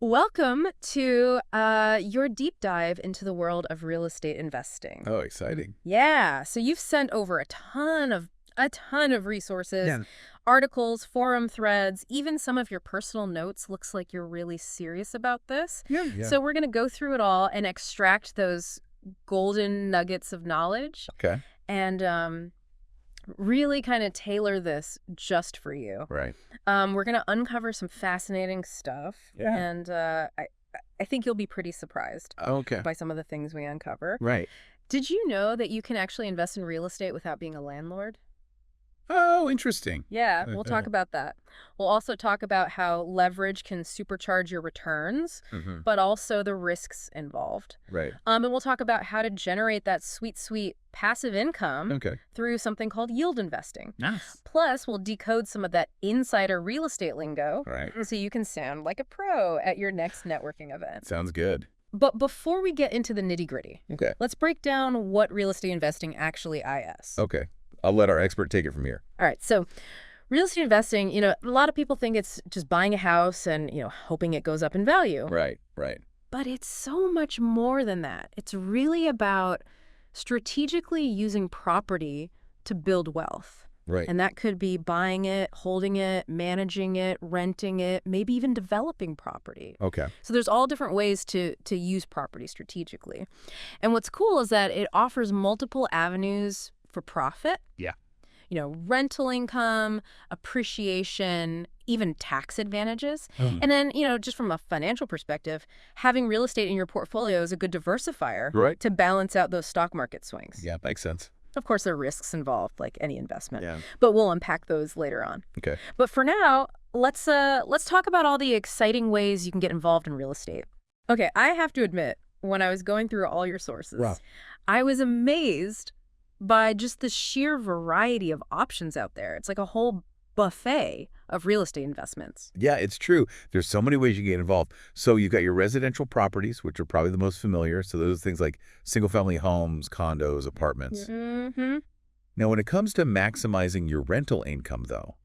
Welcome to your deep dive into the world of real estate investing. Oh, exciting. Yeah, so you've sent over a ton of resources, Yeah. articles, forum threads, even some of your personal notes. Looks like you're really serious about this. Yeah. So we're going to go through it all and extract those golden nuggets of knowledge Okay. and really kind of tailor this just for you. Right. We're going to uncover some fascinating stuff. Yeah. And I think you'll be pretty surprised Okay. by some of the things we uncover. Right. Did you know that you can actually invest in real estate without being a landlord? Oh, interesting. Yeah, we'll talk about that. We'll also talk about how leverage can supercharge your returns, Mm-hmm. but also the risks involved. Right. And we'll talk about how to generate that sweet passive income Okay. through something called yield investing. Nice. Plus, we'll decode some of that insider real estate lingo Right. so you can sound like a pro at your next networking event. Sounds good. But before we get into the nitty-gritty, Okay. let's break down what real estate investing actually is. Okay. I'll let our expert take it from here. All right, so real estate investing, a lot of people think it's just buying a house and, hoping it goes up in value. Right. Right. But it's so much more than that. It's really about strategically using property to build wealth. Right. And that could be buying it, holding it, managing it, renting it, maybe even developing property. Okay. So there's all different ways to use property strategically. And what's cool is that it offers multiple avenues for profit. Yeah. Rental income, appreciation, even tax advantages. Mhm. And then, just from a financial perspective, having real estate in your portfolio is a good diversifier Right. to balance out those stock market swings. Yeah. Makes sense. Of course, there are risks involved, like any investment, Yeah. but we'll unpack those later on. Okay. But for now, let's talk about all the exciting ways you can get involved in real estate. Okay, I have to admit, when I was going through all your sources, Wow. I was amazed by just the sheer variety of options out there. It's like a whole buffet of real estate investments. Yeah, it's true. There's so many ways you can get involved. So you've got your residential properties, which are probably the most familiar. So those things like single-family homes, condos, apartments. Mm-hmm. Now, when it comes to maximizing your rental income, though,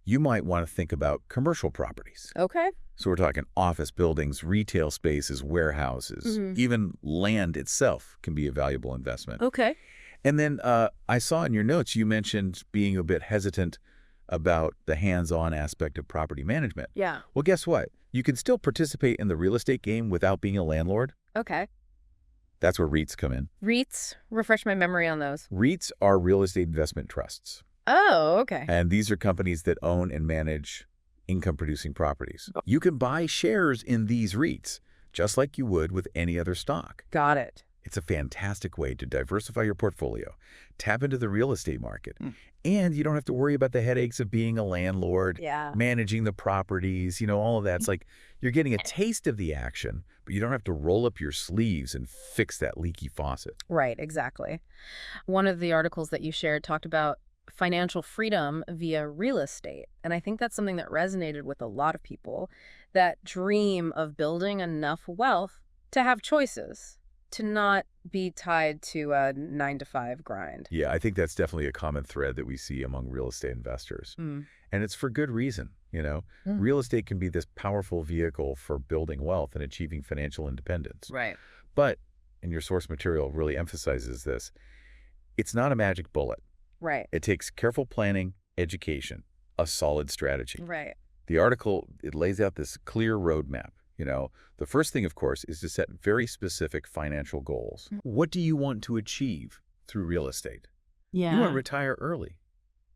you might want to think about commercial properties. Okay. So we're talking office buildings, retail spaces, warehouses, even land itself can be a valuable investment. Okay. And then I saw in your notes you mentioned being a bit hesitant about the hands-on aspect of property management. Yeah. Well, guess what? You can still participate in the real estate game without being a landlord. Okay. That's where REITs come in. REITs, refresh my memory on those. REITs are real estate investment trusts. Oh, okay. And these are companies that own and manage income-producing properties. You can buy shares in these REITs, just like you would with any other stock. Got it. It's a fantastic way to diversify your portfolio, tap into the real estate market, and you don't have to worry about the headaches of being a landlord, Yeah. managing the properties, all of that. It's like you're getting a taste of the action, but you don't have to roll up your sleeves and fix that leaky faucet. Right, exactly. One of the articles that you shared talked about financial freedom via real estate. And I think that's something that resonated with a lot of people, that dream of building enough wealth to have choices, to not be tied to a 9-to-5 grind. Yeah, I think that's definitely a common thread that we see among real estate investors. And it's for good reason, Real estate can be this powerful vehicle for building wealth and achieving financial independence. Right. But, and your source material really emphasizes this, it's not a magic bullet. Right. It takes careful planning, education, a solid strategy. Right. The article, it lays out this clear roadmap. The first thing, of course, is to set very specific financial goals. What do you want to achieve through real estate? Yeah. You want to retire early,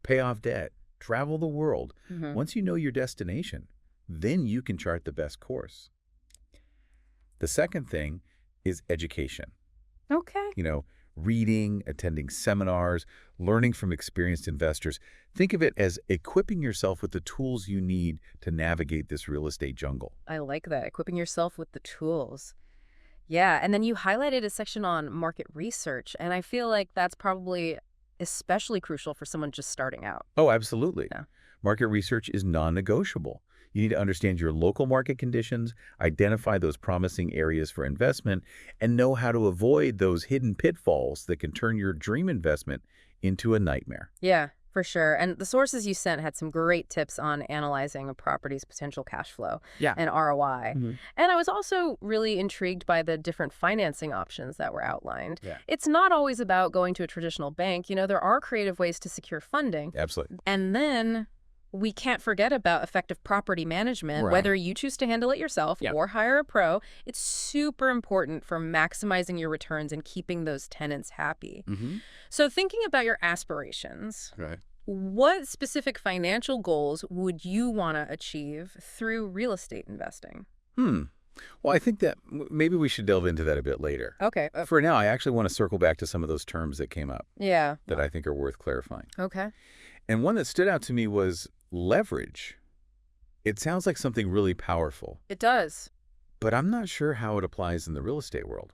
pay off debt, travel the world. Once you know your destination, then you can chart the best course. The second thing is education. Okay. Reading, attending seminars, learning from experienced investors. Think of it as equipping yourself with the tools you need to navigate this real estate jungle. I like that, equipping yourself with the tools. Yeah, and then you highlighted a section on market research, and I feel like that's probably especially crucial for someone just starting out. Oh, absolutely. Yeah. Market research is non-negotiable. You need to understand your local market conditions, identify those promising areas for investment, and know how to avoid those hidden pitfalls that can turn your dream investment into a nightmare. Yeah, For sure. And the sources you sent had some great tips on analyzing a property's potential cash flow Yeah. and ROI. Hmm. And I was also really intrigued by the different financing options that were outlined. Yeah. It's not always about going to a traditional bank. There are creative ways to secure funding. Absolutely. And then we can't forget about effective property management, Right. whether you choose to handle it yourself Yeah. or hire a pro. It's super important for maximizing your returns and keeping those tenants happy. Mm-hmm. So thinking about your aspirations, Right. what specific financial goals would you want to achieve through real estate investing? Well, I think that maybe we should delve into that a bit later. Okay. For now, I actually want to circle back to some of those terms that came up Yeah. that I think are worth clarifying. Okay. And one that stood out to me was leverage. It sounds like something really powerful, It does. but I'm not sure how it applies in the real estate world.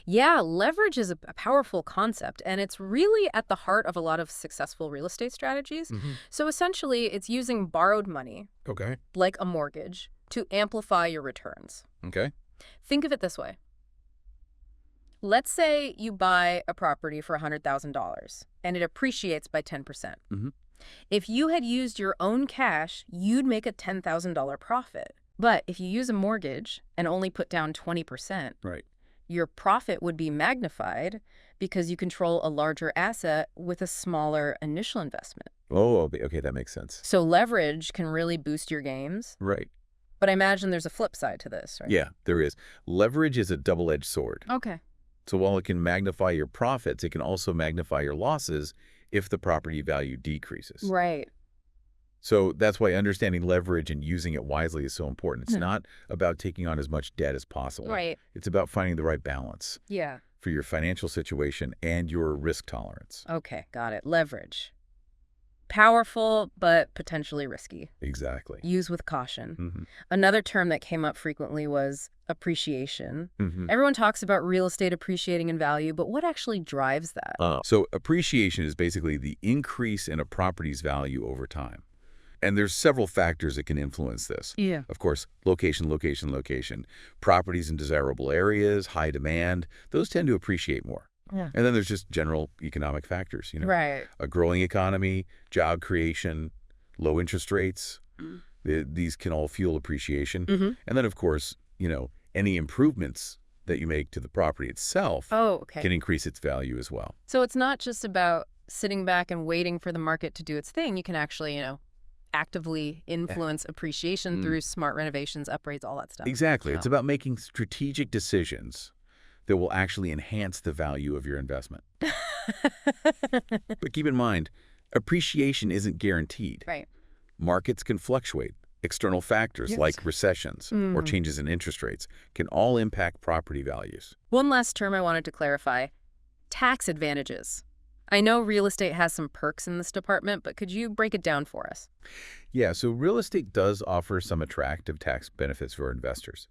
Yeah, leverage is a powerful concept, and it's really at the heart of a lot of successful real estate strategies. Mm-hmm. So essentially, it's using borrowed money, Okay. like a mortgage, to amplify your returns. Okay. Think of it this way. Let's say you buy a property for $100,000 and it appreciates by 10%. Mm-hmm. If you had used your own cash, you'd make a $10,000 profit. But if you use a mortgage and only put down 20%, Right. your profit would be magnified because you control a larger asset with a smaller initial investment. Oh, okay, that makes sense. So leverage can really boost your gains. Right. But I imagine there's a flip side to this, right? Yeah, there is. Leverage is a double-edged sword. Okay. So while it can magnify your profits, it can also magnify your losses if the property value decreases. Right. So that's why understanding leverage and using it wisely is so important. It's Hmm. not about taking on as much debt as possible. Right. It's about finding the right balance Yeah. for your financial situation and your risk tolerance. Okay. Got it. Leverage. Powerful, but potentially risky. Exactly. Use with caution. Mm-hmm. Another term that came up frequently was appreciation. Mm-hmm. Everyone talks about real estate appreciating in value, but what actually drives that? So appreciation is basically the increase in a property's value over time. And there's several factors that can influence this. Yeah. Of course, location, location, location. Properties in desirable areas, high demand, those tend to appreciate more. Yeah. And then there's just general economic factors, Right. a growing economy, job creation, low interest rates. These can all fuel appreciation. Mm-hmm. And then, of course, any improvements that you make to the property itself Oh, okay. can increase its value as well. So it's not just about sitting back and waiting for the market to do its thing. You can actually, actively influence appreciation through smart renovations, upgrades, all that stuff. Exactly. Yeah. It's about making strategic decisions that will actually enhance the value of your investment. But keep in mind, appreciation isn't guaranteed. Right. Markets can fluctuate. External factors Yes. like recessions or Mm. changes in interest rates can all impact property values. One last term I wanted to clarify, tax advantages. I know real estate has some perks in this department, but could you break it down for us? Yeah, so real estate does offer some attractive tax benefits for investors.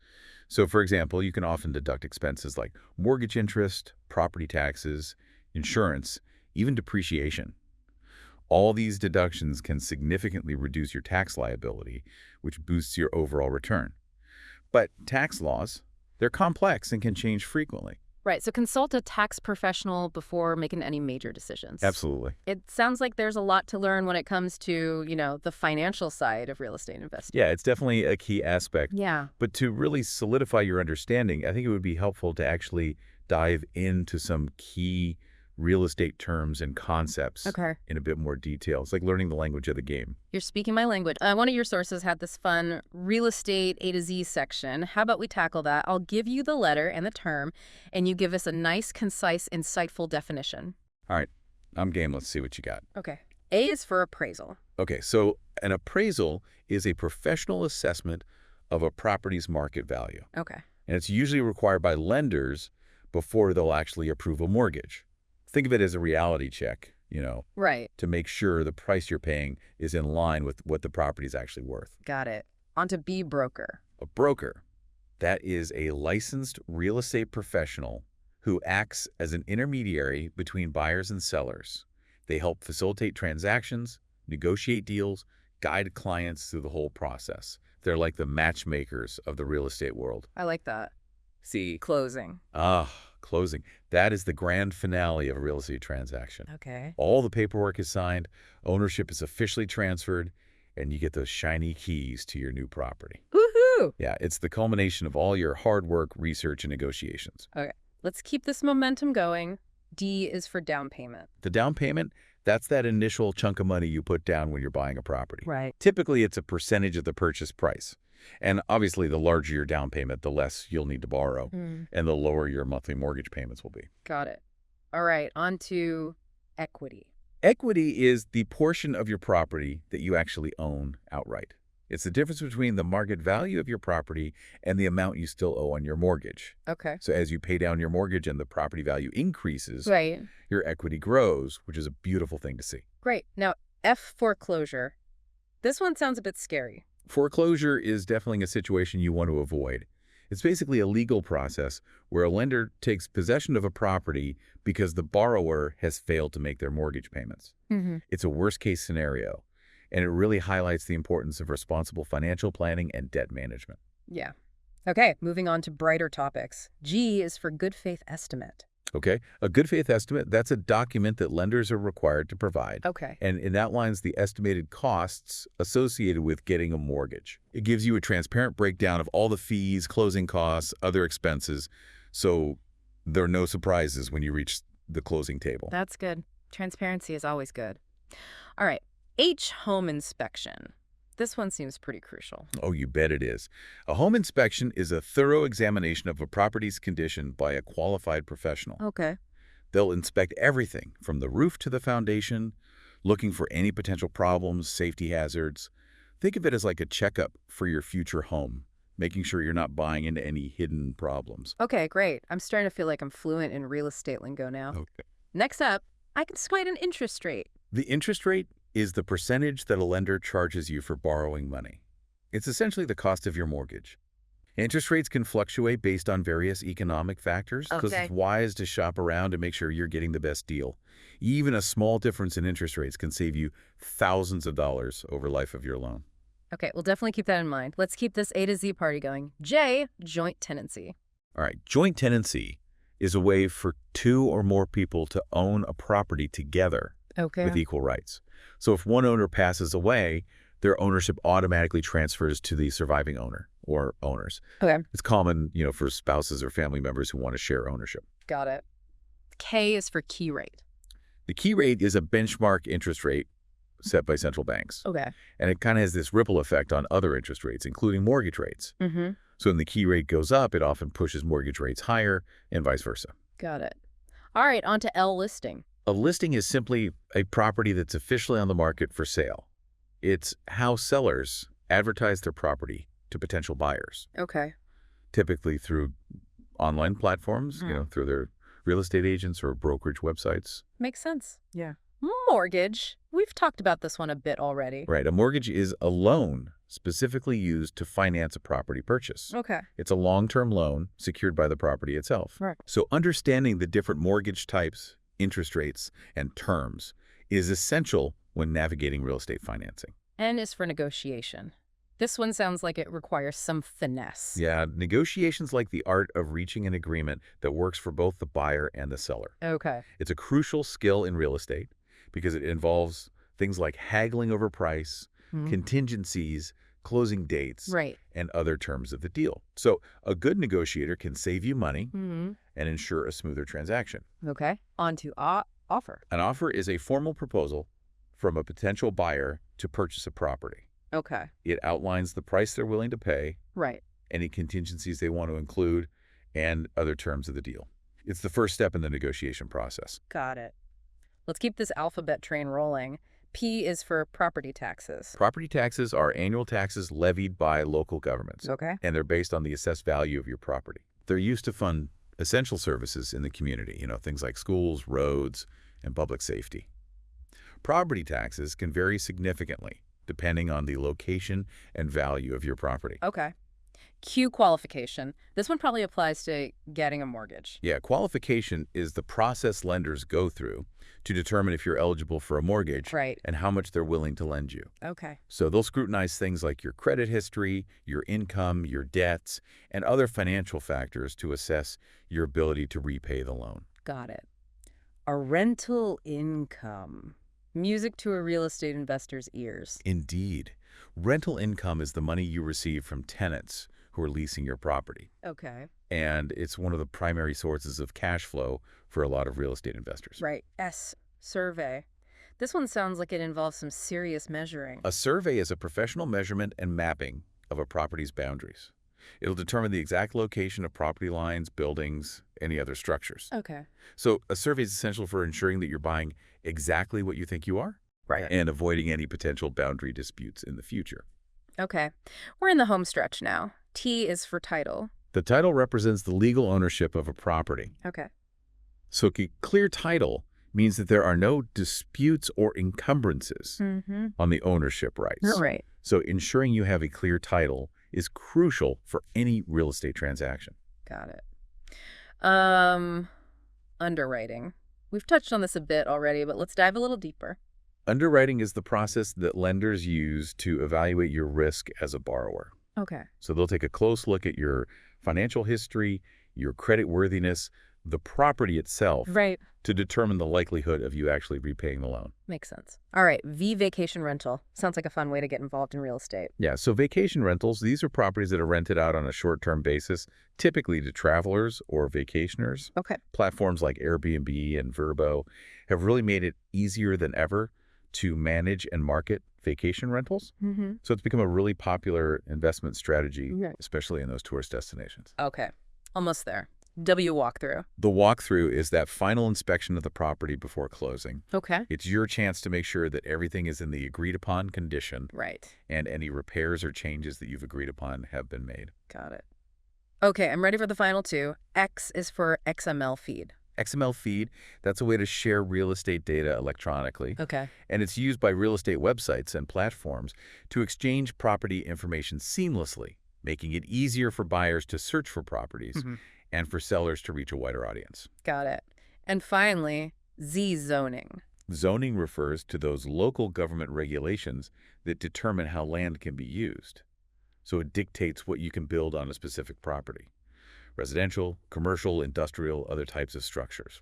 So, for example, you can often deduct expenses like mortgage interest, property taxes, insurance, even depreciation. All these deductions can significantly reduce your tax liability, which boosts your overall return. But tax laws, they're complex and can change frequently. Right, so consult a tax professional before making any major decisions. Absolutely. It sounds like there's a lot to learn when it comes to, the financial side of real estate investing. Yeah, it's definitely a key aspect. Yeah. But to really solidify your understanding, I think it would be helpful to actually dive into some key real estate terms and concepts Okay. in a bit more detail. It's like learning the language of the game. You're speaking my language. One of your sources had this fun real estate A to Z section. How about we tackle that? I'll give you the letter and the term, and you give us a nice, concise, insightful definition. All right, I'm game. Let's see what you got. Okay. A is for appraisal. Okay, so an appraisal is a professional assessment of a property's market value. Okay. And it's usually required by lenders before they'll actually approve a mortgage. Think of it as a reality check, Right. to make sure the price you're paying is in line with what the property is actually worth. Got it. On to B, broker. A broker, that is a licensed real estate professional who acts as an intermediary between buyers and sellers. They help facilitate transactions, negotiate deals, guide clients through the whole process. They're like the matchmakers of the real estate world. I like that. C, closing. Ah, Closing. That is the grand finale of a real estate transaction. Okay. All the paperwork is signed, ownership is officially transferred, and you get those shiny keys to your new property. Woohoo! Yeah, it's the culmination of all your hard work, research, and negotiations. Okay. Let's keep this momentum going. D is for down payment. The down payment, that's that initial chunk of money you put down when you're buying a property. Right. Typically, it's a percentage of the purchase price. And obviously, the larger your down payment, the less you'll need to borrow, and the lower your monthly mortgage payments will be. Got it. All right, on to equity. Equity is the portion of your property that you actually own outright. It's the difference between the market value of your property and the amount you still owe on your mortgage. Okay. So as you pay down your mortgage and the property value increases, Right. your equity grows, which is a beautiful thing to see. Great. Now, F, foreclosure. This one sounds a bit scary. Foreclosure is definitely a situation you want to avoid. It's basically a legal process where a lender takes possession of a property because the borrower has failed to make their mortgage payments. It's a worst-case scenario, and it really highlights the importance of responsible financial planning and debt management. Yeah. Okay, moving on to brighter topics. G is for good faith estimate. Okay? A good faith estimate, that's a document that lenders are required to provide. Okay. And it outlines the estimated costs associated with getting a mortgage. It gives you a transparent breakdown of all the fees, closing costs, other expenses, so there are no surprises when you reach the closing table. That's good. Transparency is always good. All right. H, home inspection. This one seems pretty crucial. Oh, you bet it is. A home inspection is a thorough examination of a property's condition by a qualified professional. Okay. They'll inspect everything from the roof to the foundation, looking for any potential problems, safety hazards. Think of it as like a checkup for your future home, making sure you're not buying into any hidden problems. Okay, great. I'm starting to feel like I'm fluent in real estate lingo now. Okay. Next up, I can cite an interest rate. The interest rate is the percentage that a lender charges you for borrowing money. It's essentially the cost of your mortgage. Interest rates can fluctuate based on various economic factors, because it's wise to shop around to make sure you're getting the best deal. Even a small difference in interest rates can save you thousands of dollars over life of your loan. Okay, we'll definitely keep that in mind. Let's keep this A to Z party going. J, joint tenancy. All right, joint tenancy is a way for two or more people to own a property together with equal rights. So if one owner passes away, their ownership automatically transfers to the surviving owner or owners. Okay. It's common, for spouses or family members who want to share ownership. Got it. K is for key rate. The key rate is a benchmark interest rate set by central banks. Okay. And it kind of has this ripple effect on other interest rates, including mortgage rates. So when the key rate goes up, it often pushes mortgage rates higher and vice versa. Got it. All right, on to L, listing. A listing is simply a property that's officially on the market for sale. It's how sellers advertise their property to potential buyers. Okay. Typically through online platforms, through their real estate agents or brokerage websites. Makes sense. Yeah. Mortgage. We've talked about this one a bit already. Right. A mortgage is a loan specifically used to finance a property purchase. Okay. It's a long-term loan secured by the property itself. Right. So understanding the different mortgage types, interest rates, and terms is essential when navigating real estate financing. N is for negotiation. This one sounds like it requires some finesse. Yeah, negotiation's like the art of reaching an agreement that works for both the buyer and the seller. Okay. It's a crucial skill in real estate because it involves things like haggling over price, contingencies, closing dates, and other terms of the deal. So a good negotiator can save you money and ensure a smoother transaction. Okay. On to offer. An offer is a formal proposal from a potential buyer to purchase a property. Okay. It outlines the price they're willing to pay, Right. any contingencies they want to include, and other terms of the deal. It's the first step in the negotiation process. Got it. Let's keep this alphabet train rolling. P is for property taxes. Property taxes are annual taxes levied by local governments. Okay. And they're based on the assessed value of your property. They're used to fund essential services in the community, things like schools, roads, and public safety. Property taxes can vary significantly depending on the location and value of your property. Okay. Q qualification. This one probably applies to getting a mortgage. Yeah, qualification is the process lenders go through to determine if you're eligible for a mortgage Right. and how much they're willing to lend you. Okay. So they'll scrutinize things like your credit history, your income, your debts, and other financial factors to assess your ability to repay the loan. Got it. A rental income. Music to a real estate investor's ears. Indeed. Rental income is the money you receive from tenants who are leasing your property. Okay. And it's one of the primary sources of cash flow for a lot of real estate investors. Right. S. Survey. This one sounds like it involves some serious measuring. A survey is a professional measurement and mapping of a property's boundaries. It'll determine the exact location of property lines, buildings, any other structures. Okay. So a survey is essential for ensuring that you're buying exactly what you think you are, Right. and avoiding any potential boundary disputes in the future. Okay. We're in the home stretch now. T is for title. The title represents the legal ownership of a property. Okay. So clear title means that there are no disputes or encumbrances Mm-hmm. on the ownership rights. Right. So ensuring you have a clear title is crucial for any real estate transaction. Got it. Underwriting. We've touched on this a bit already, but let's dive a little deeper. Underwriting is the process that lenders use to evaluate your risk as a borrower. Okay. So they'll take a close look at your financial history, your credit worthiness, the property itself, Right. to determine the likelihood of you actually repaying the loan. Makes sense. All right. V, vacation rental. Sounds like a fun way to get involved in real estate. Yeah, so vacation rentals, these are properties that are rented out on a short-term basis, typically to travelers or vacationers. Okay. Platforms like Airbnb and Vrbo have really made it easier than ever to manage and market vacation rentals. Mm-hmm. So it's become a really popular investment strategy, Right. especially in those tourist destinations. Okay. Almost there. W, walkthrough. The walkthrough is that final inspection of the property before closing. Okay. It's your chance to make sure that everything is in the agreed-upon condition Right. and any repairs or changes that you've agreed upon have been made. Got it. Okay, I'm ready for the final two. X is for XML feed. XML feed, that's a way to share real estate data electronically. Okay. And it's used by real estate websites and platforms to exchange property information seamlessly, making it easier for buyers to search for properties Mm-hmm. and for sellers to reach a wider audience. Got it. And finally, Z, zoning. Zoning refers to those local government regulations that determine how land can be used. So it dictates what you can build on a specific property: residential, commercial, industrial, other types of structures.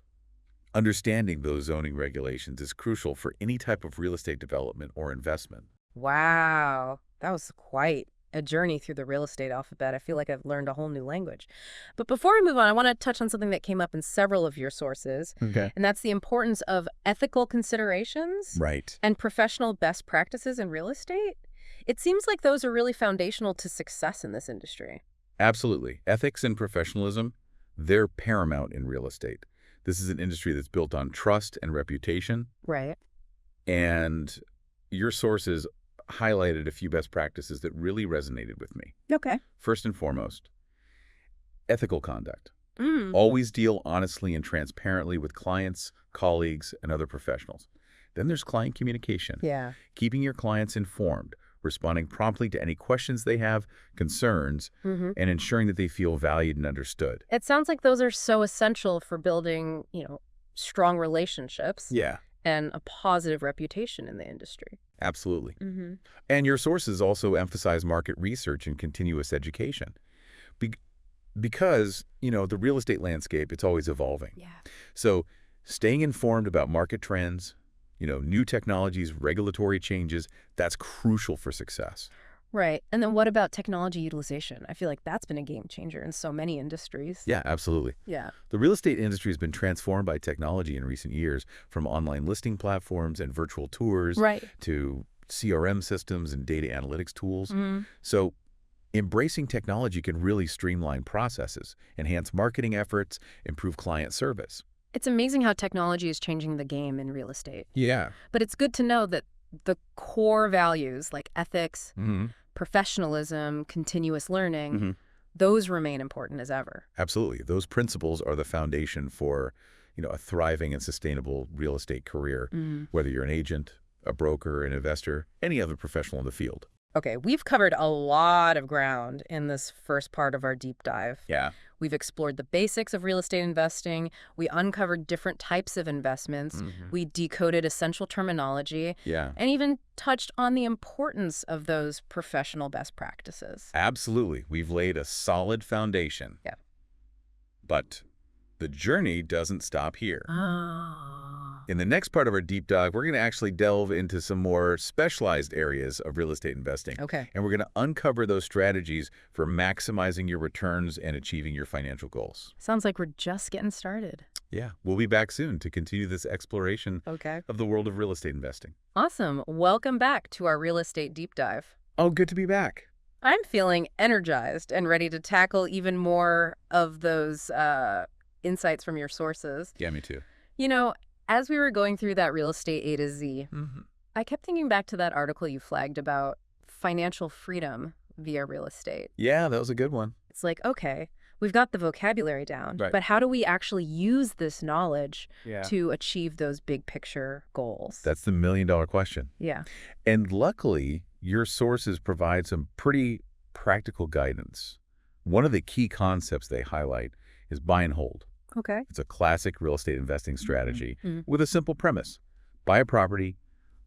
Understanding those zoning regulations is crucial for any type of real estate development or investment. Wow. That was quite a journey through the real estate alphabet. I feel like I've learned a whole new language. But before we move on, I want to touch on something that came up in several of your sources, Okay. and that's the importance of ethical considerations Right. and professional best practices in real estate. It seems like those are really foundational to success in this industry. Absolutely. Ethics and professionalism, they're paramount in real estate. This is an industry that's built on trust and reputation, Right. and your sources highlighted a few best practices that really resonated with me. Okay. First and foremost, ethical conduct. Mm. Always deal honestly and transparently with clients, colleagues, and other professionals. Then there's client communication. Yeah. Keeping your clients informed, responding promptly to any questions they have, concerns, Mm-hmm. and ensuring that they feel valued and understood. It sounds like those are so essential for building, strong relationships Yeah, and a positive reputation in the industry. absolutely. Mm-hmm. And your sources also emphasize market research and continuous education. Because, the real estate landscape, it's always evolving. Yeah. So staying informed about market trends, new technologies, regulatory changes, that's crucial for success. Right. And then what about technology utilization? I feel like that's been a game changer in so many industries. Yeah, absolutely. Yeah. The real estate industry has been transformed by technology in recent years, from online listing platforms and virtual tours Right. to CRM systems and data analytics tools. Mm. So embracing technology can really streamline processes, enhance marketing efforts, improve client service. It's amazing how technology is changing the game in real estate. Yeah. But it's good to know that the core values like ethics, Mm-hmm. professionalism, continuous learning, Mm-hmm. those remain important as ever. Absolutely. Those principles are the foundation for, a thriving and sustainable real estate career, Mm. whether you're an agent, a broker, an investor, any other professional in the field. Okay, we've covered a lot of ground in this first part of our deep dive. Yeah. We've explored the basics of real estate investing. We uncovered different types of investments. We decoded essential terminology Yeah. and even touched on the importance of those professional best practices. Absolutely. We've laid a solid foundation. Yeah. But the journey doesn't stop here. Ah. In the next part of our deep dive, we're going to actually delve into some more specialized areas of real estate investing. Okay. And we're going to uncover those strategies for maximizing your returns and achieving your financial goals. Sounds like we're just getting started. Yeah, we'll be back soon to continue this exploration of the world of real estate investing. Awesome. Welcome back to our real estate deep dive. Oh, good to be back. I'm feeling energized and ready to tackle even more of those insights from your sources. Yeah, me too. You know, as we were going through that real estate A to Z, I kept thinking back to that article you flagged about financial freedom via real estate. Yeah, that was a good one. It's like, okay, we've got the vocabulary down, Right. but how do we actually use this knowledge Yeah. to achieve those big picture goals? That's the million-dollar question. Yeah. And luckily, your sources provide some pretty practical guidance. One of the key concepts they highlight is buy and hold. Okay. It's a classic real estate investing strategy with a simple premise. Buy a property,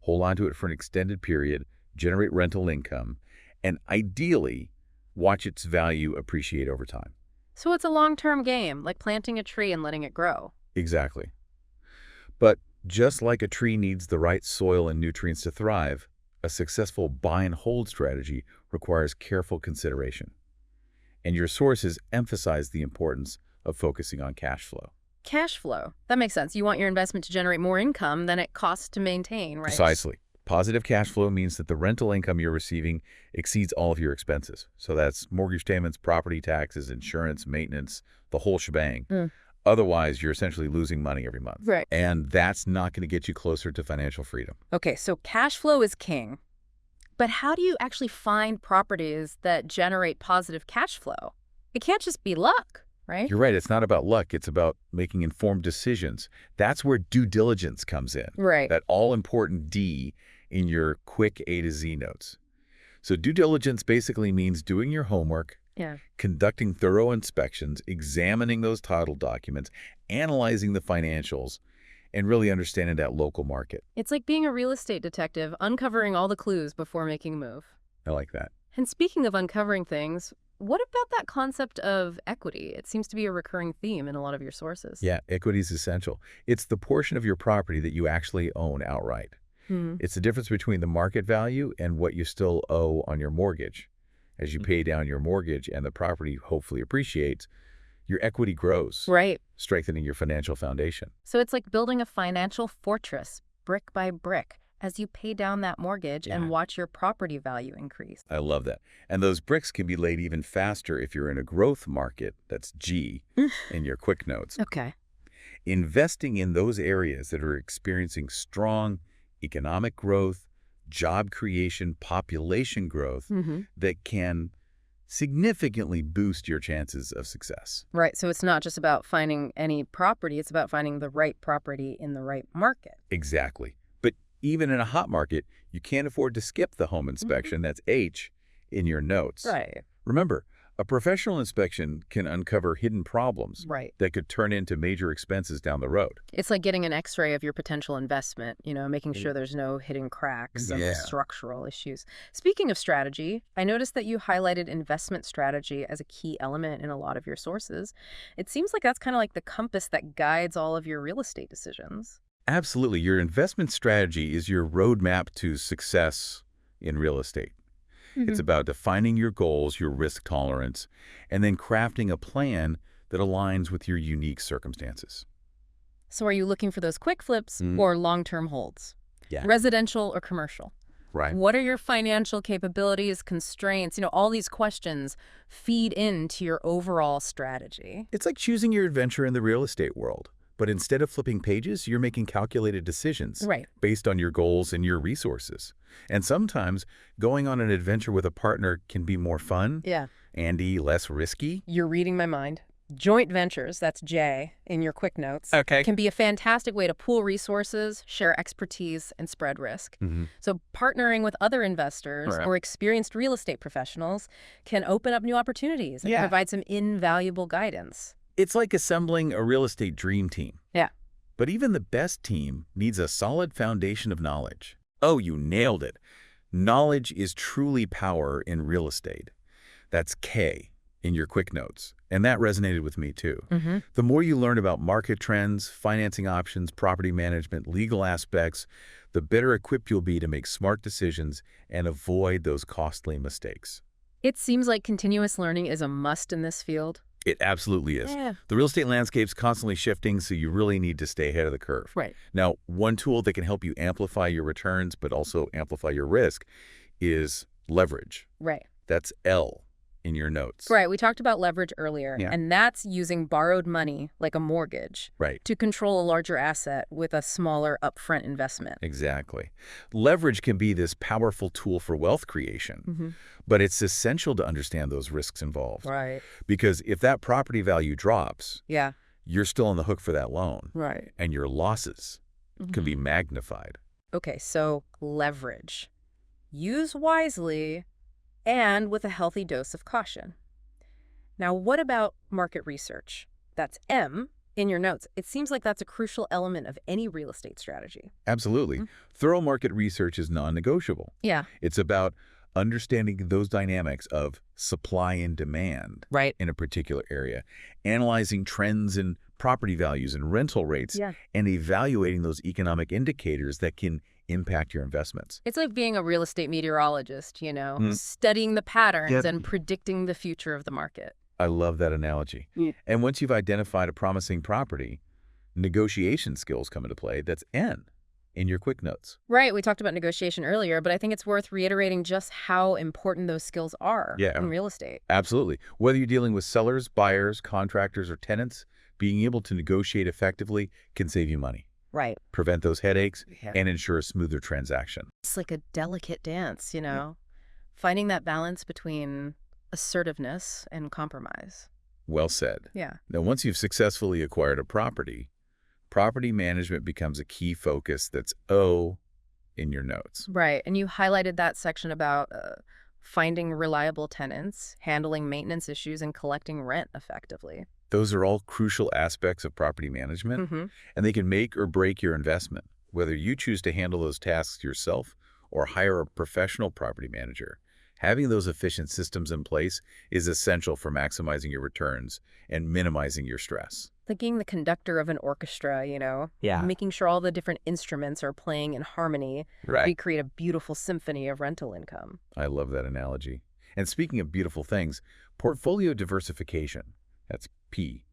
hold on to it for an extended period, generate rental income, and ideally, watch its value appreciate over time. So it's a long-term game, like planting a tree and letting it grow. Exactly. But just like a tree needs the right soil and nutrients to thrive, a successful buy and hold strategy requires careful consideration. And your sources emphasize the importance of focusing on cash flow. Cash flow. That makes sense. You want your investment to generate more income than it costs to maintain, right? Precisely. Positive cash flow means that the rental income you're receiving exceeds all of your expenses. So that's mortgage payments, property taxes, insurance, maintenance, the whole shebang. Otherwise, you're essentially losing money every month. Right. And that's not going to get you closer to financial freedom. Okay, so cash flow is king. But how do you actually find properties that generate positive cash flow? It can't just be luck, right? You're right. It's not about luck. It's about making informed decisions. That's where due diligence comes in. Right. That all-important D in your quick A to Z notes. So due diligence basically means doing your homework, conducting thorough inspections, examining those title documents, analyzing the financials, and really understanding that local market. It's like being a real estate detective, uncovering all the clues before making a move. I like that. And speaking of uncovering things, what about that concept of equity? It seems to be a recurring theme in a lot of your sources. Yeah, equity is essential. It's the portion of your property that you actually own outright. It's the difference between the market value and what you still owe on your mortgage. As you pay down your mortgage and the property hopefully appreciates, your equity grows, Right. strengthening your financial foundation. So it's like building a financial fortress, brick by brick, as you pay down that mortgage and watch your property value increase. I love that. And those bricks can be laid even faster if you're in a growth market, that's G, in your quick notes. Okay. Investing in those areas that are experiencing strong economic growth, job creation, population growth that can significantly boost your chances of success. Right. So it's not just about finding any property. It's about finding the right property in the right market. Exactly. But even in a hot market, you can't afford to skip the home inspection. That's H in your notes. Right. Remember, a professional inspection can uncover hidden problems Right. that could turn into major expenses down the road. It's like getting an x-ray of your potential investment, making sure there's no hidden cracks and structural issues. Speaking of strategy, I noticed that you highlighted investment strategy as a key element in a lot of your sources. It seems like that's kind of like the compass that guides all of your real estate decisions. Absolutely. Your investment strategy is your roadmap to success in real estate. It's about defining your goals, your risk tolerance, and then crafting a plan that aligns with your unique circumstances. So are you looking for those quick flips or long-term holds? Yeah. Residential or commercial? Right. What are your financial capabilities, constraints? All these questions feed into your overall strategy. It's like choosing your adventure in the real estate world. But instead of flipping pages, you're making calculated decisions based on your goals and your resources. And sometimes going on an adventure with a partner can be more fun, less risky. You're reading my mind. Joint ventures, that's J in your quick notes, Okay. can be a fantastic way to pool resources, share expertise, and spread risk. So partnering with other investors or experienced real estate professionals can open up new opportunities and provide some invaluable guidance. It's like assembling a real estate dream team. Yeah. But even the best team needs a solid foundation of knowledge. Oh, you nailed it. Knowledge is truly power in real estate. That's K in your quick notes. And that resonated with me too. The more you learn about market trends, financing options, property management, legal aspects, the better equipped you'll be to make smart decisions and avoid those costly mistakes. It seems like continuous learning is a must in this field. It absolutely is. Yeah. The real estate landscape's constantly shifting, so you really need to stay ahead of the curve. Right. Now, one tool that can help you amplify your returns but also amplify your risk is leverage. Right. That's L in your notes. Right. We talked about leverage earlier, Yeah. and that's using borrowed money, like a mortgage, Right. to control a larger asset with a smaller upfront investment. Exactly. Leverage can be this powerful tool for wealth creation, but it's essential to understand those risks involved. Right. Because if that property value drops, Yeah. you're still on the hook for that loan, Right. and your losses can be magnified. Okay, so leverage. Use wisely and with a healthy dose of caution. Now, what about market research? That's M in your notes. It seems like that's a crucial element of any real estate strategy. Absolutely. Thorough market research is non-negotiable. Yeah. It's about understanding those dynamics of supply and demand Right. in a particular area, analyzing trends in property values and rental rates, and evaluating those economic indicators that can impact your investments. It's like being a real estate meteorologist, studying the patterns Yep. and predicting the future of the market. I love that analogy. And once you've identified a promising property, negotiation skills come into play. That's N in your quick notes. Right. We talked about negotiation earlier, but I think it's worth reiterating just how important those skills are in real estate. Absolutely. Whether you're dealing with sellers, buyers, contractors, or tenants, being able to negotiate effectively can save you money. Right. Prevent those headaches and ensure a smoother transaction. It's like a delicate dance, finding that balance between assertiveness and compromise. Well said. Yeah. Now, once you've successfully acquired a property, property management becomes a key focus. That's O in your notes. Right. And you highlighted that section about finding reliable tenants, handling maintenance issues, and collecting rent effectively. Those are all crucial aspects of property management, and they can make or break your investment. Whether you choose to handle those tasks yourself or hire a professional property manager, having those efficient systems in place is essential for maximizing your returns and minimizing your stress. Like being the conductor of an orchestra, making sure all the different instruments are playing in harmony. We create a beautiful symphony of rental income. I love that analogy. And speaking of beautiful things, portfolio diversification, that's P,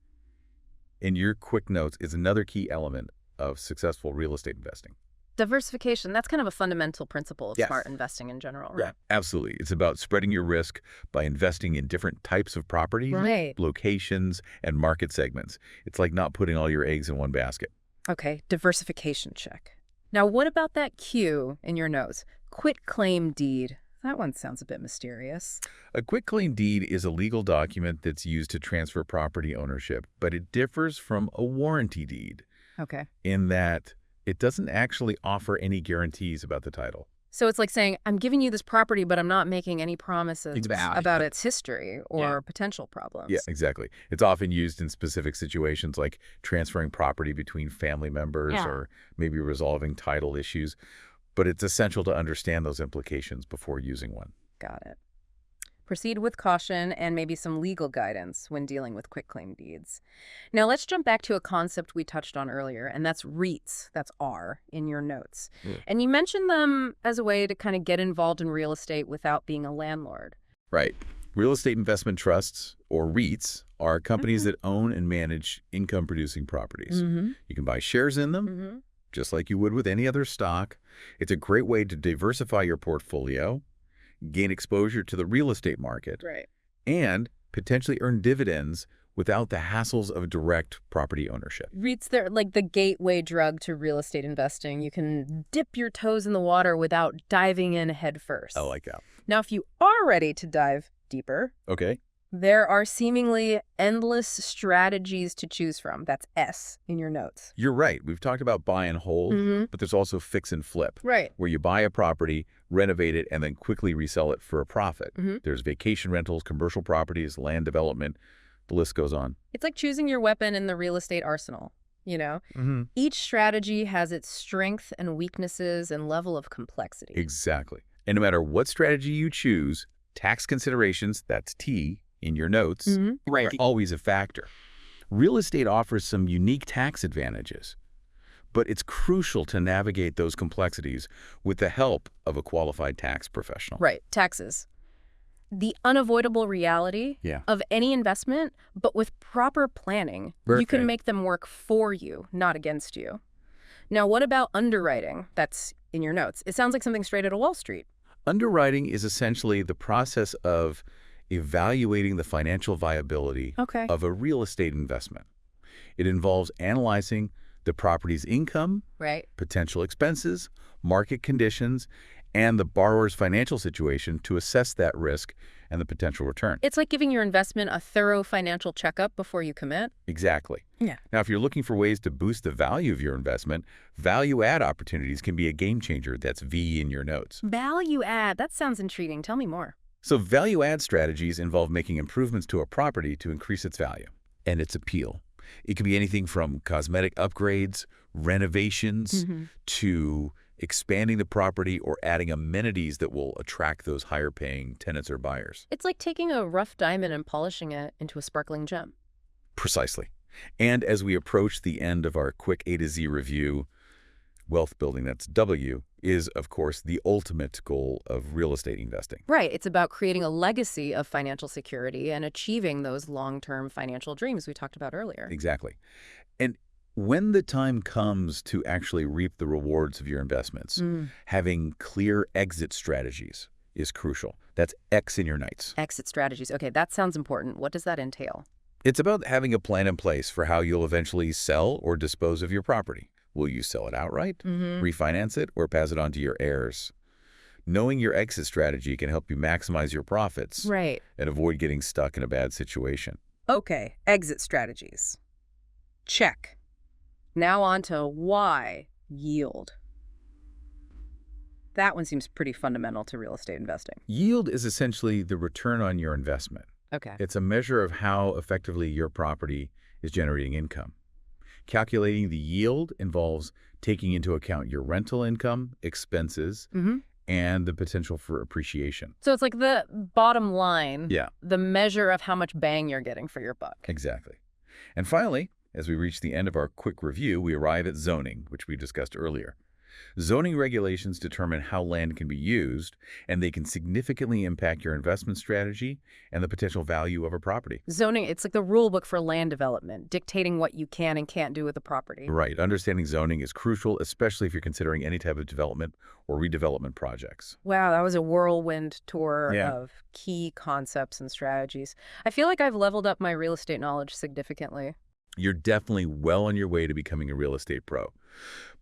in your quick notes is another key element of successful real estate investing. Diversification, that's kind of a fundamental principle of smart investing in general, right? Yeah, absolutely. It's about spreading your risk by investing in different types of properties, locations, and market segments. It's like not putting all your eggs in one basket. Okay, diversification check. Now, what about that Q in your notes? Quitclaim deed. That one sounds a bit mysterious. A quitclaim deed is a legal document that's used to transfer property ownership, but it differs from a warranty deed. Okay. In that it doesn't actually offer any guarantees about the title. So it's like saying, I'm giving you this property, but I'm not making any promises about its history or potential problems. Yeah, exactly. It's often used in specific situations like transferring property between family members or maybe resolving title issues. But it's essential to understand those implications before using one. Got it. Proceed with caution and maybe some legal guidance when dealing with quitclaim deeds. Now let's jump back to a concept we touched on earlier, and that's REITs. That's R in your notes. And you mentioned them as a way to kind of get involved in real estate without being a landlord. Right. Real estate investment trusts, or REITs, are companies that own and manage income-producing properties. You can buy shares in them, just like you would with any other stock. It's a great way to diversify your portfolio, gain exposure to the real estate market, and potentially earn dividends without the hassles of direct property ownership. REITs, they're like the gateway drug to real estate investing. You can dip your toes in the water without diving in head first. I like that. Now, if you are ready to dive deeper, There are seemingly endless strategies to choose from. That's S in your notes. You're right. We've talked about buy and hold, Mm-hmm. but there's also fix and flip, Right. where you buy a property, renovate it, and then quickly resell it for a profit. Mm-hmm. There's vacation rentals, commercial properties, land development. The list goes on. It's like choosing your weapon in the real estate arsenal, you know? Mm-hmm. Each strategy has its strength and weaknesses and level of complexity. Exactly. And no matter what strategy you choose, tax considerations, that's T in your notes, Mm-hmm. are always a factor. Real estate offers some unique tax advantages, but it's crucial to navigate those complexities with the help of a qualified tax professional. Right. Taxes. The unavoidable reality Yeah. of any investment, but with proper planning, you can make them work for you, not against you. Now, what about underwriting? That's in your notes. It sounds like something straight out of Wall Street. Underwriting is essentially the process of evaluating the financial viability Okay. of a real estate investment. It involves analyzing the property's income, Right. potential expenses, market conditions, and the borrower's financial situation to assess that risk and the potential return. It's like giving your investment a thorough financial checkup before you commit. Exactly. Yeah. Now, if you're looking for ways to boost the value of your investment, value-add opportunities can be a game changer. That's V in your notes. Value add. That sounds intriguing. Tell me more. So value-add strategies involve making improvements to a property to increase its value and its appeal. It can be anything from cosmetic upgrades, renovations, to expanding the property or adding amenities that will attract those higher-paying tenants or buyers. It's like taking a rough diamond and polishing it into a sparkling gem. Precisely. And as we approach the end of our quick A to Z review, wealth building, that's W, is, of course, the ultimate goal of real estate investing. Right. It's about creating a legacy of financial security and achieving those long-term financial dreams we talked about earlier. Exactly. And when the time comes to actually reap the rewards of your investments, having clear exit strategies is crucial. That's X in your notes. Exit strategies. Okay, that sounds important. What does that entail? It's about having a plan in place for how you'll eventually sell or dispose of your property. Will you sell it outright, refinance it, or pass it on to your heirs? Knowing your exit strategy can help you maximize your profits Right. and avoid getting stuck in a bad situation. Okay, exit strategies. Check. Now on to Y, yield. That one seems pretty fundamental to real estate investing. Yield is essentially the return on your investment. Okay. It's a measure of how effectively your property is generating income. Calculating the yield involves taking into account your rental income, expenses, and the potential for appreciation. So it's like the bottom line, Yeah, the measure of how much bang you're getting for your buck. exactly. And finally, as we reach the end of our quick review, we arrive at zoning, which we discussed earlier. Zoning regulations determine how land can be used, and they can significantly impact your investment strategy and the potential value of a property. Zoning, it's like the rule book for land development, dictating what you can and can't do with the property. Right. Understanding zoning is crucial, especially if you're considering any type of development or redevelopment projects. Wow, that was a whirlwind tour Yeah. of key concepts and strategies. I feel like I've leveled up my real estate knowledge significantly. You're definitely well on your way to becoming a real estate pro.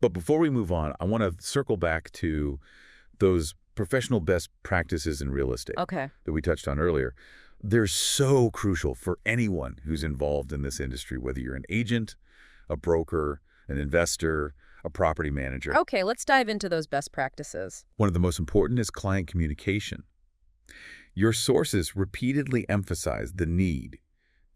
But before we move on, I want to circle back to those professional best practices in real estate Okay. that we touched on earlier. They're so crucial for anyone who's involved in this industry, whether you're an agent, a broker, an investor, a property manager. Okay, let's dive into those best practices. One of the most important is client communication. Your sources repeatedly emphasize the need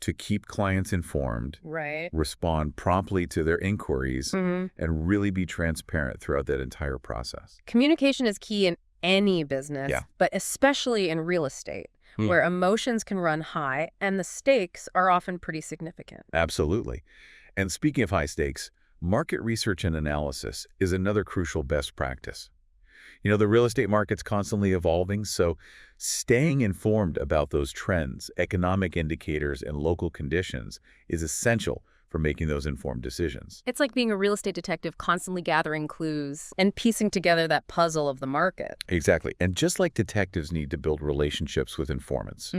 to keep clients informed, Right. respond promptly to their inquiries, and really be transparent throughout that entire process. Communication is key in any business, Yeah. but especially in real estate, where emotions can run high and the stakes are often pretty significant. Absolutely. And speaking of high stakes, market research and analysis is another crucial best practice. You know, the real estate market's constantly evolving, so staying informed about those trends, economic indicators, and local conditions is essential for making those informed decisions. It's like being a real estate detective, constantly gathering clues and piecing together that puzzle of the market. Exactly. And just like detectives need to build relationships with informants,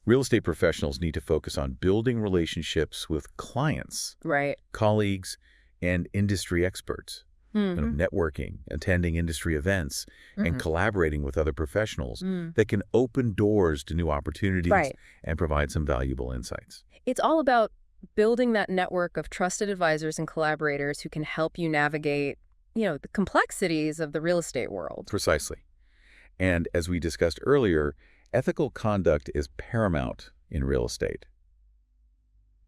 real estate professionals need to focus on building relationships with clients, Right. colleagues, and industry experts. networking, attending industry events, and collaborating with other professionals Mm. that can open doors to new opportunities Right. and provide some valuable insights. It's all about building that network of trusted advisors and collaborators who can help you navigate, the complexities of the real estate world. Precisely. And as we discussed earlier, ethical conduct is paramount in real estate.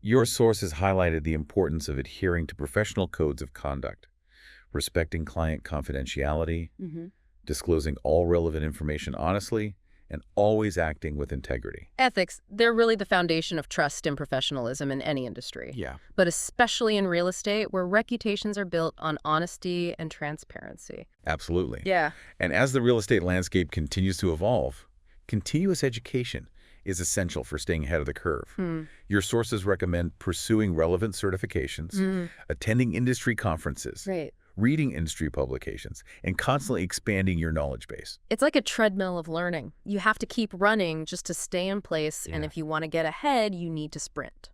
Your sources highlighted the importance of adhering to professional codes of conduct, respecting client confidentiality, Hmm. disclosing all relevant information honestly, and always acting with integrity. Ethics, they're really the foundation of trust and professionalism in any industry, Yeah, but especially in real estate where reputations are built on honesty and transparency. absolutely. Yeah. And as the real estate landscape continues to evolve, continuous education is essential for staying ahead of the curve. Hmm. Your sources recommend pursuing relevant certifications, Mm. attending industry conferences, Right. reading industry publications, and constantly expanding your knowledge base. It's like a treadmill of learning. You have to keep running just to stay in place, and Yeah. if you want to get ahead, you need to sprint.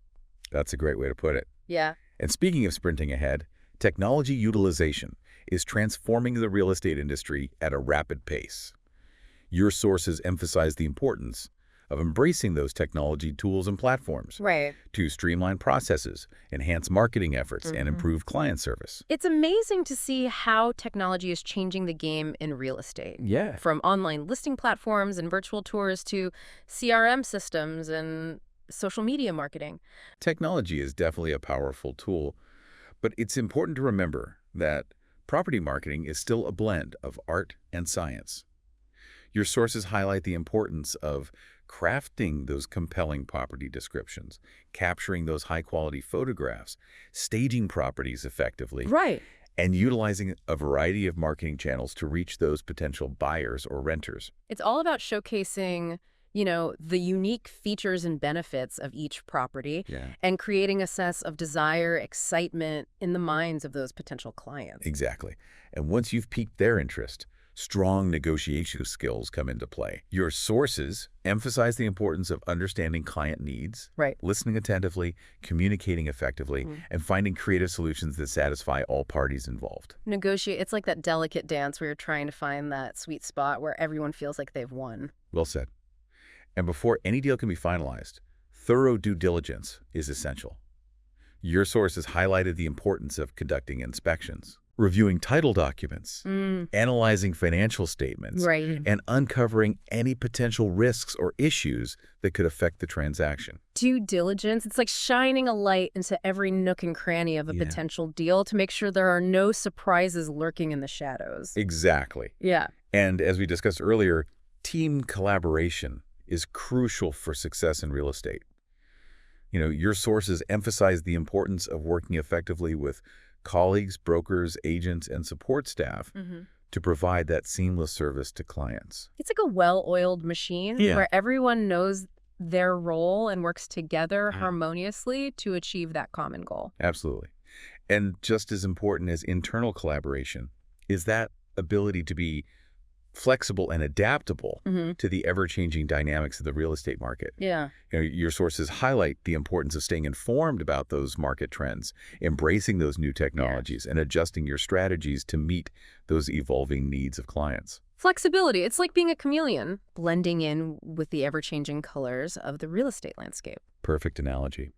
That's a great way to put it. Yeah. And speaking of sprinting ahead, technology utilization is transforming the real estate industry at a rapid pace. Your sources emphasize the importance of embracing those technology tools and platforms Right. to streamline processes, enhance marketing efforts, and improve client service. It's amazing to see how technology is changing the game in real estate. Yeah. From online listing platforms and virtual tours to CRM systems and social media marketing. Technology is definitely a powerful tool, but it's important to remember that property marketing is still a blend of art and science. Your sources highlight the importance of crafting those compelling property descriptions, capturing those high-quality photographs, staging properties effectively, Right. and utilizing a variety of marketing channels to reach those potential buyers or renters. It's all about showcasing, the unique features and benefits of each property Yeah. and creating a sense of desire, excitement in the minds of those potential clients. Exactly. And once you've piqued their interest, strong negotiation skills come into play. Your sources emphasize the importance of understanding client needs, Right. listening attentively, communicating effectively, and finding creative solutions that satisfy all parties involved. Negotiate. It's like that delicate dance where you're trying to find that sweet spot where everyone feels like they've won. Well said. And before any deal can be finalized, thorough due diligence is essential. Your sources highlighted the importance of conducting inspections, reviewing title documents, analyzing financial statements, Right. and uncovering any potential risks or issues that could affect the transaction. Due diligence, it's like shining a light into every nook and cranny of a Yeah. potential deal to make sure there are no surprises lurking in the shadows. Exactly. Yeah. And as we discussed earlier, team collaboration is crucial for success in real estate. Your sources emphasize the importance of working effectively with colleagues, brokers, agents, and support staff to provide that seamless service to clients. It's like a well-oiled machine Yeah. where everyone knows their role and works together harmoniously to achieve that common goal. Absolutely. And just as important as internal collaboration is that ability to be flexible and adaptable to the ever-changing dynamics of the real estate market. Yeah. Your sources highlight the importance of staying informed about those market trends, embracing those new technologies, and adjusting your strategies to meet those evolving needs of clients. Flexibility. It's like being a chameleon, blending in with the ever-changing colors of the real estate landscape. Perfect analogy.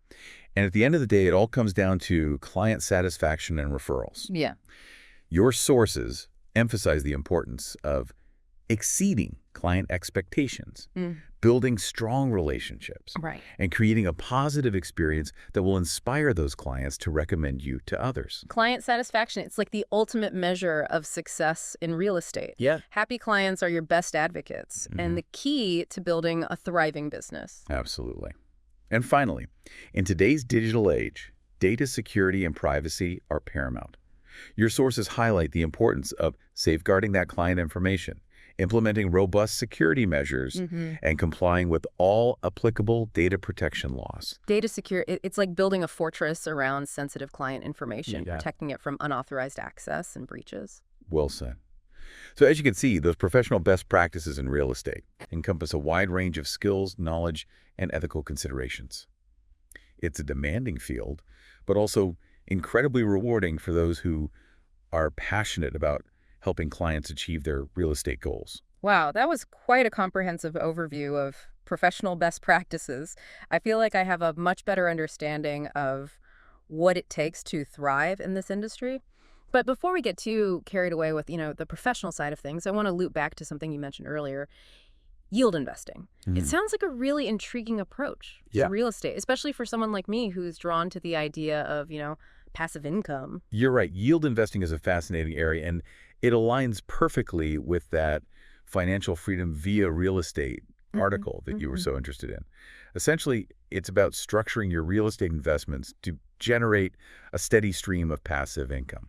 And at the end of the day, it all comes down to client satisfaction and referrals. Yeah. Your sources emphasize the importance of exceeding client expectations, building strong relationships, Right. and creating a positive experience that will inspire those clients to recommend you to others. Client satisfaction. It's like the ultimate measure of success in real estate. Yeah. Happy clients are your best advocates and the key to building a thriving business. Absolutely. And finally, in today's digital age, data security and privacy are paramount. Your sources highlight the importance of safeguarding that client information, implementing robust security measures, and complying with all applicable data protection laws. Data secure, it's like building a fortress around sensitive client information, Yeah. protecting it from unauthorized access and breaches. Well said. So as you can see, those professional best practices in real estate encompass a wide range of skills, knowledge, and ethical considerations. It's a demanding field, but also incredibly rewarding for those who are passionate about helping clients achieve their real estate goals. Wow, that was quite a comprehensive overview of professional best practices. I feel like I have a much better understanding of what it takes to thrive in this industry. But before we get too carried away with, the professional side of things, I want to loop back to something you mentioned earlier, yield investing. It sounds like a really intriguing approach to Yeah. real estate, especially for someone like me who's drawn to the idea of, passive income. You're right. Yield investing is a fascinating area, and it aligns perfectly with that financial freedom via real estate article that you were so interested in. Essentially, it's about structuring your real estate investments to generate a steady stream of passive income.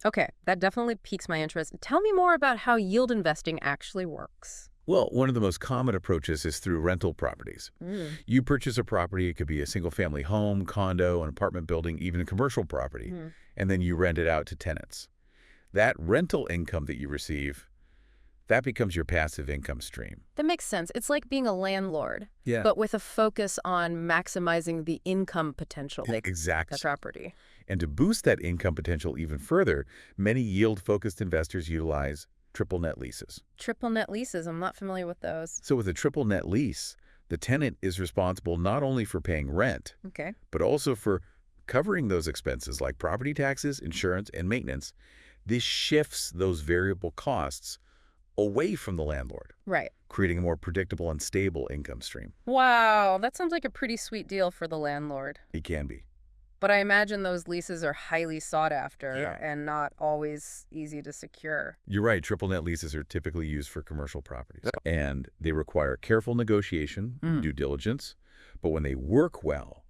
Okay, that definitely piques my interest. Tell me more about how yield investing actually works. Well, one of the most common approaches is through rental properties. Mm. You purchase a property, it could be a single-family home, condo, an apartment building, even a commercial property, and then you rent it out to tenants. That rental income that you receive, that becomes your passive income stream. That makes sense. It's like being a landlord, Yeah. but with a focus on maximizing the income potential of the Exactly. property. And to boost that income potential even further, many yield-focused investors utilize triple net leases. Triple net leases, I'm not familiar with those. So with a triple net lease, the tenant is responsible not only for paying rent, Okay. but also for covering those expenses like property taxes, insurance, and maintenance. This shifts those variable costs away from the landlord, Right. creating a more predictable and stable income stream. Wow, that sounds like a pretty sweet deal for the landlord. It can be. But I imagine those leases are highly sought after Yeah. and not always easy to secure. You're right. Triple net leases are typically used for commercial properties, and they require careful negotiation, due diligence. But when they work well,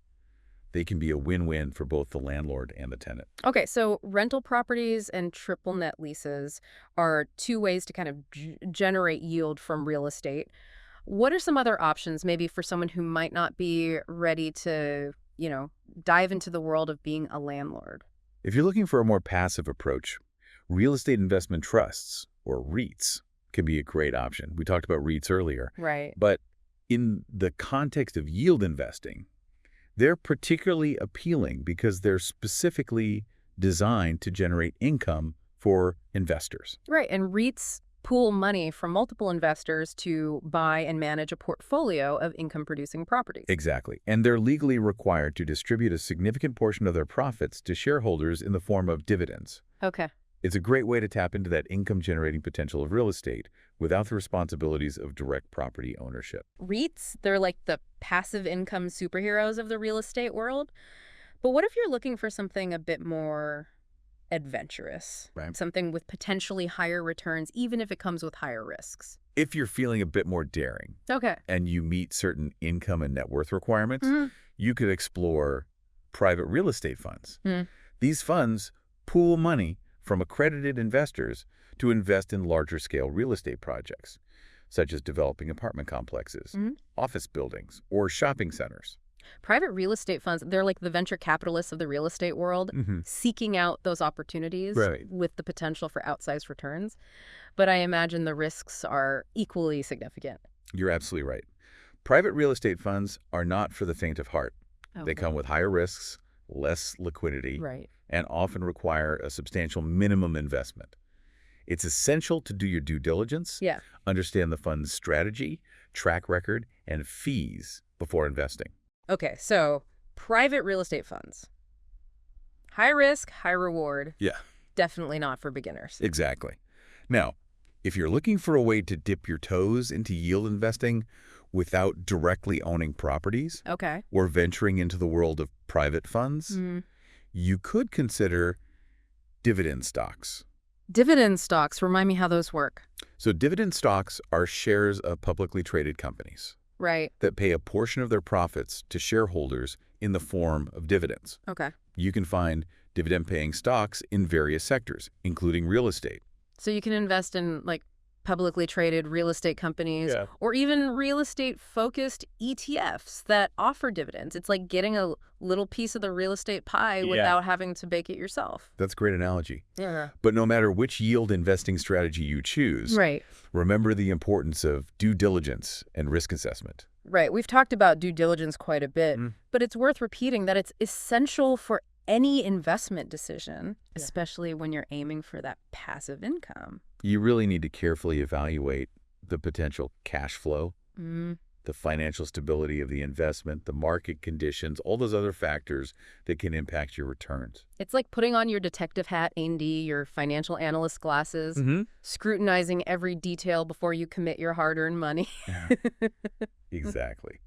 they can be a win-win for both the landlord and the tenant. Okay, so rental properties and triple net leases are two ways to kind of generate yield from real estate. What are some other options maybe for someone who might not be ready to, dive into the world of being a landlord? If you're looking for a more passive approach, real estate investment trusts, or REITs, can be a great option. We talked about REITs earlier. Right. But in the context of yield investing, they're particularly appealing because they're specifically designed to generate income for investors. Right, and REITs pool money from multiple investors to buy and manage a portfolio of income-producing properties. Exactly. And they're legally required to distribute a significant portion of their profits to shareholders in the form of dividends. Okay. It's a great way to tap into that income-generating potential of real estate without the responsibilities of direct property ownership. REITs, they're like the passive income superheroes of the real estate world. But what if you're looking for something a bit more adventurous? Right. Something with potentially higher returns, even if it comes with higher risks. If you're feeling a bit more daring Okay. and you meet certain income and net worth requirements, you could explore private real estate funds. These funds pool money from accredited investors to invest in larger-scale real estate projects, such as developing apartment complexes, office buildings, or shopping centers. Private real estate funds, they're like the venture capitalists of the real estate world, seeking out those opportunities with the potential for outsized returns. But I imagine the risks are equally significant. You're absolutely right. Private real estate funds are not for the faint of heart. Okay. They come with higher risks, less liquidity, Right. and often require a substantial minimum investment. It's essential to do your due diligence, Yeah. understand the fund's strategy, track record, and fees before investing. Okay, so private real estate funds. High risk, high reward. Yeah. Definitely not for beginners. Exactly. Now, if you're looking for a way to dip your toes into yield investing without directly owning properties Okay. or venturing into the world of private funds, you could consider dividend stocks. Dividend stocks, remind me how those work. So dividend stocks are shares of publicly traded companies Right. that pay a portion of their profits to shareholders in the form of dividends. Okay. You can find dividend-paying stocks in various sectors, including real estate. So you can invest in like publicly traded real estate companies Yeah. or even real estate focused ETFs that offer dividends. It's like getting a little piece of the real estate pie without having to bake it yourself. That's a great analogy. Yeah. But no matter which yield investing strategy you choose, Right. remember the importance of due diligence and risk assessment. Right. We've talked about due diligence quite a bit, but it's worth repeating that it's essential for any investment decision, Yeah. especially when you're aiming for that passive income. You really need to carefully evaluate the potential cash flow, Mm. the financial stability of the investment, the market conditions, all those other factors that can impact your returns. It's like putting on your detective hat, Andy, your financial analyst glasses, Mm-hmm. scrutinizing every detail before you commit your hard-earned money. Yeah, exactly.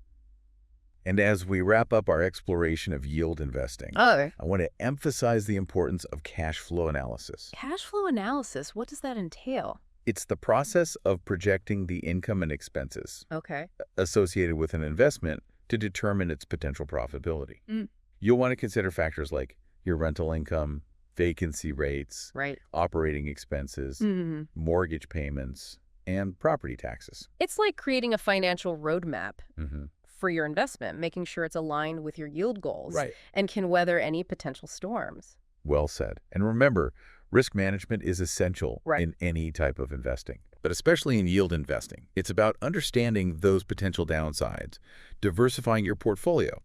And as we wrap up our exploration of yield investing, Oh, I want to emphasize the importance of cash flow analysis. cash flow analysis, what does that entail? It's the process of projecting the income and expenses Okay. associated with an investment to determine its potential profitability. Mm. You'll want to consider factors like your rental income, vacancy rates, Right. operating expenses, Mm. mortgage payments, and property taxes. It's like creating a financial roadmap Mm-hmm. for your investment, making sure it's aligned with your yield goals Right. and can weather any potential storms. Well said. And remember, risk management is essential Right. in any type of investing, but especially in yield investing. It's about understanding those potential downsides, diversifying your portfolio,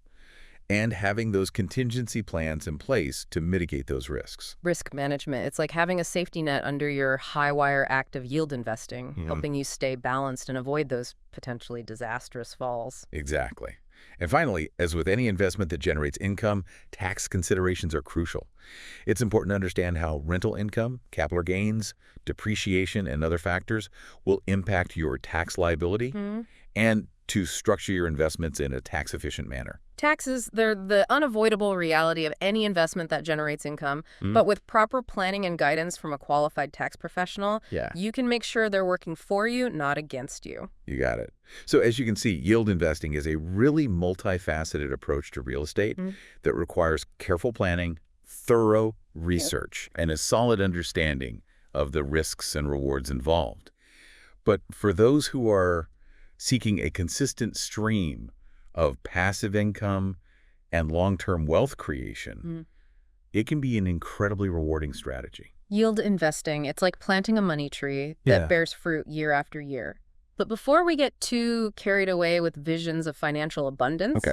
and having those contingency plans in place to mitigate those risks. Risk management, it's like having a safety net under your high-wire active yield investing, Yeah. helping you stay balanced and avoid those potentially disastrous falls. Exactly. And finally, as with any investment that generates income, tax considerations are crucial. It's important to understand how rental income, capital gains, depreciation, and other factors will impact your tax liability and to structure your investments in a tax-efficient manner. Taxes, they're the unavoidable reality of any investment that generates income, Mm. but with proper planning and guidance from a qualified tax professional, Yeah. you can make sure they're working for you, not against you. You got it. So as you can see, yield investing is a really multifaceted approach to real estate that requires careful planning, thorough research, and a solid understanding of the risks and rewards involved. But for those who are seeking a consistent stream of passive income and long-term wealth creation, it can be an incredibly rewarding strategy. Yield investing, it's like planting a money tree Yeah. that bears fruit year after year. But before we get too carried away with visions of financial abundance,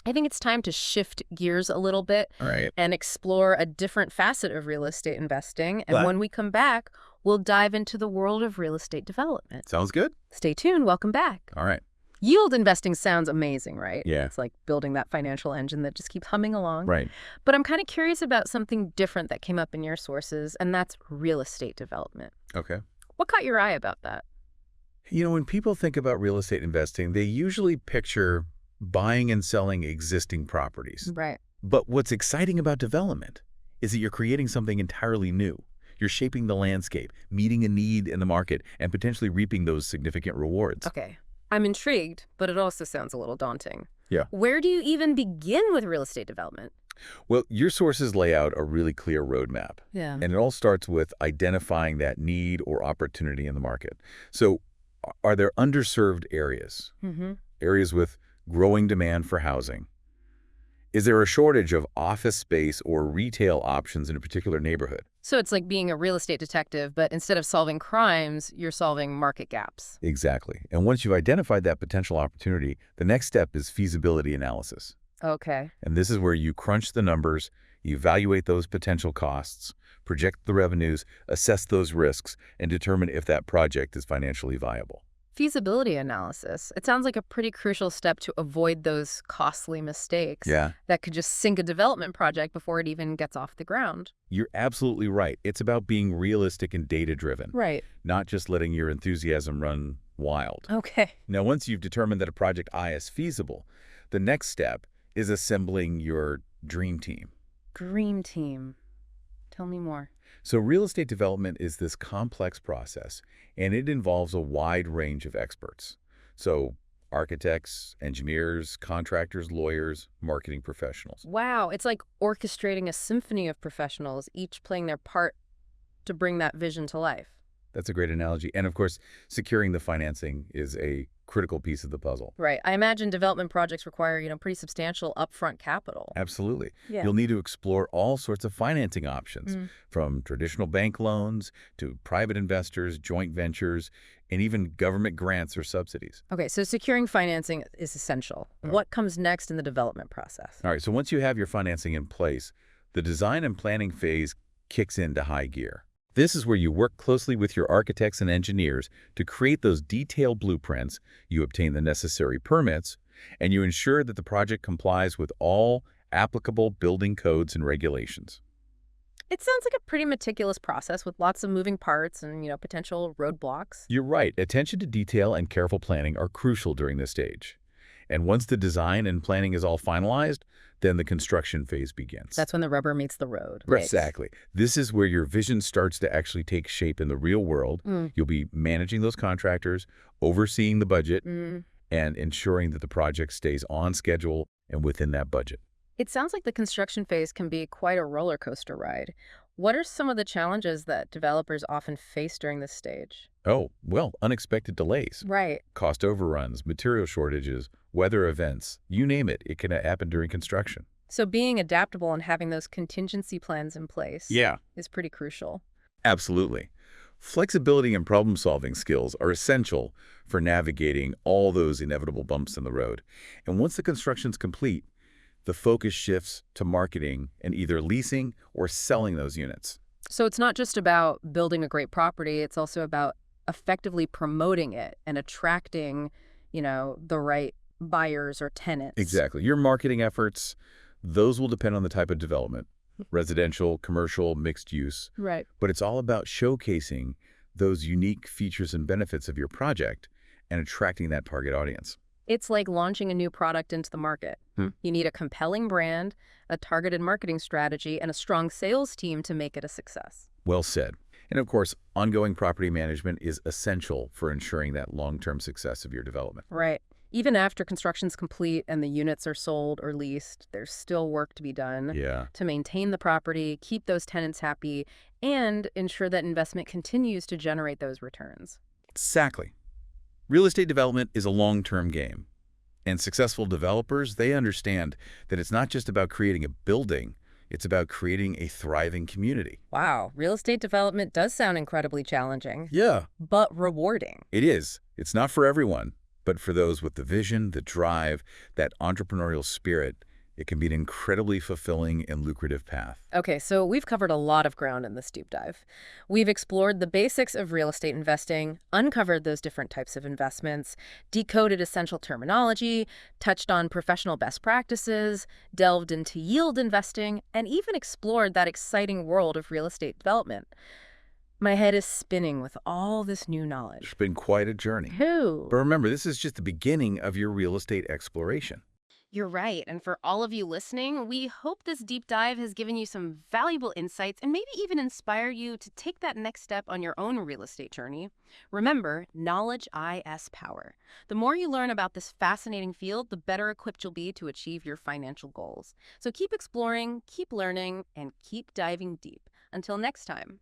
I think it's time to shift gears a little bit All right. and explore a different facet of real estate investing. And What? when we come back, we'll dive into the world of real estate development. Sounds good? Stay tuned. Welcome back. All right. Yield investing sounds amazing, right? Yeah. It's like building that financial engine that just keeps humming along. Right. But I'm kind of curious about something different that came up in your sources, and that's real estate development. Okay. What caught your eye about that? You know, when people think about real estate investing, they usually picture buying and selling existing properties. Right. But what's exciting about development is that you're creating something entirely new. You're shaping the landscape, meeting a need in the market, and potentially reaping those significant rewards. Okay. I'm intrigued, but it also sounds a little daunting. Yeah. Where do you even begin with real estate development? Well, your sources lay out a really clear roadmap. Yeah. And it all starts with identifying that need or opportunity in the market. So are there underserved areas? Areas with growing demand for housing? Is there a shortage of office space or retail options in a particular neighborhood? So it's like being a real estate detective, but instead of solving crimes, you're solving market gaps. Exactly. And once you've identified that potential opportunity, the next step is feasibility analysis. Okay. And this is where you crunch the numbers, you evaluate those potential costs, project the revenues, assess those risks, and determine if that project is financially viable. Feasibility analysis. It sounds like a pretty crucial step to avoid those costly mistakes that could just sink a development project before it even gets off the ground. You're absolutely right. It's about being realistic and data-driven, Right. not just letting your enthusiasm run wild. Okay. Now, once you've determined that a project I is feasible, the next step is assembling your dream team. Dream team. Tell me more. So real estate development is this complex process, and it involves a wide range of experts. So architects, engineers, contractors, lawyers, marketing professionals. Wow. It's like orchestrating a symphony of professionals, each playing their part to bring that vision to life. That's a great analogy. And of course, securing the financing is a critical piece of the puzzle. Right. I imagine development projects require, pretty substantial upfront capital. Absolutely. Yeah. You'll need to explore all sorts of financing options, from traditional bank loans to private investors, joint ventures, and even government grants or subsidies. Okay, so securing financing is essential. What comes next in the development process? All right, so once you have your financing in place, The design and planning phase kicks into high gear. This is where you work closely with your architects and engineers to create those detailed blueprints, you obtain the necessary permits, and you ensure that the project complies with all applicable building codes and regulations. It sounds like a pretty meticulous process with lots of moving parts and, potential roadblocks. You're right, attention to detail and careful planning are crucial during this stage. And once the design and planning is all finalized, then the construction phase begins. That's when the rubber meets the road, right? Exactly. This is where your vision starts to actually take shape in the real world. Mm. You'll be managing those contractors, overseeing the budget, Mm. and ensuring that the project stays on schedule and within that budget. It sounds like the construction phase can be quite a roller coaster ride. What are some of the challenges that developers often face during this stage? Oh, well, unexpected delays, Right. cost overruns, material shortages, weather events, you name it, it can happen during construction. So being adaptable and having those contingency plans in place Yeah, is pretty crucial. absolutely. Flexibility and problem-solving skills are essential for navigating all those inevitable bumps in the road. And once the construction's complete, the focus shifts to marketing and either leasing or selling those units. So it's not just about building a great property, it's also about effectively promoting it and attracting, the right buyers or tenants. Exactly. Your marketing efforts, those will depend on the type of development, residential, commercial, mixed use. Right. But it's all about showcasing those unique features and benefits of your project and attracting that target audience. It's like launching a new product into the market. You need a compelling brand, a targeted marketing strategy, and a strong sales team to make it a success. Well said. And of course, ongoing property management is essential for ensuring that long-term success of your development. Right. Even after construction's complete and the units are sold or leased, there's still work to be done Yeah. to maintain the property, keep those tenants happy, and ensure that investment continues to generate those returns. Exactly. Real estate development is a long-term game. And successful developers, they understand that it's not just about creating a building, it's about creating a thriving community. Wow, real estate development does sound incredibly challenging, Yeah. but rewarding. It is. It's not for everyone, but for those with the vision, the drive, that entrepreneurial spirit, it can be an incredibly fulfilling and lucrative path. Okay, so we've covered a lot of ground in this deep dive. We've explored the basics of real estate investing, uncovered those different types of investments, decoded essential terminology, touched on professional best practices, delved into yield investing, and even explored that exciting world of real estate development. My head is spinning with all this new knowledge. It's been quite a journey. Who? But remember, this is just the beginning of your real estate exploration. You're right. And for all of you listening, we hope this deep dive has given you some valuable insights and maybe even inspire you to take that next step on your own real estate journey. Remember, knowledge is power. The more you learn about this fascinating field, the better equipped you'll be to achieve your financial goals. So keep exploring, keep learning, and keep diving deep. Until next time.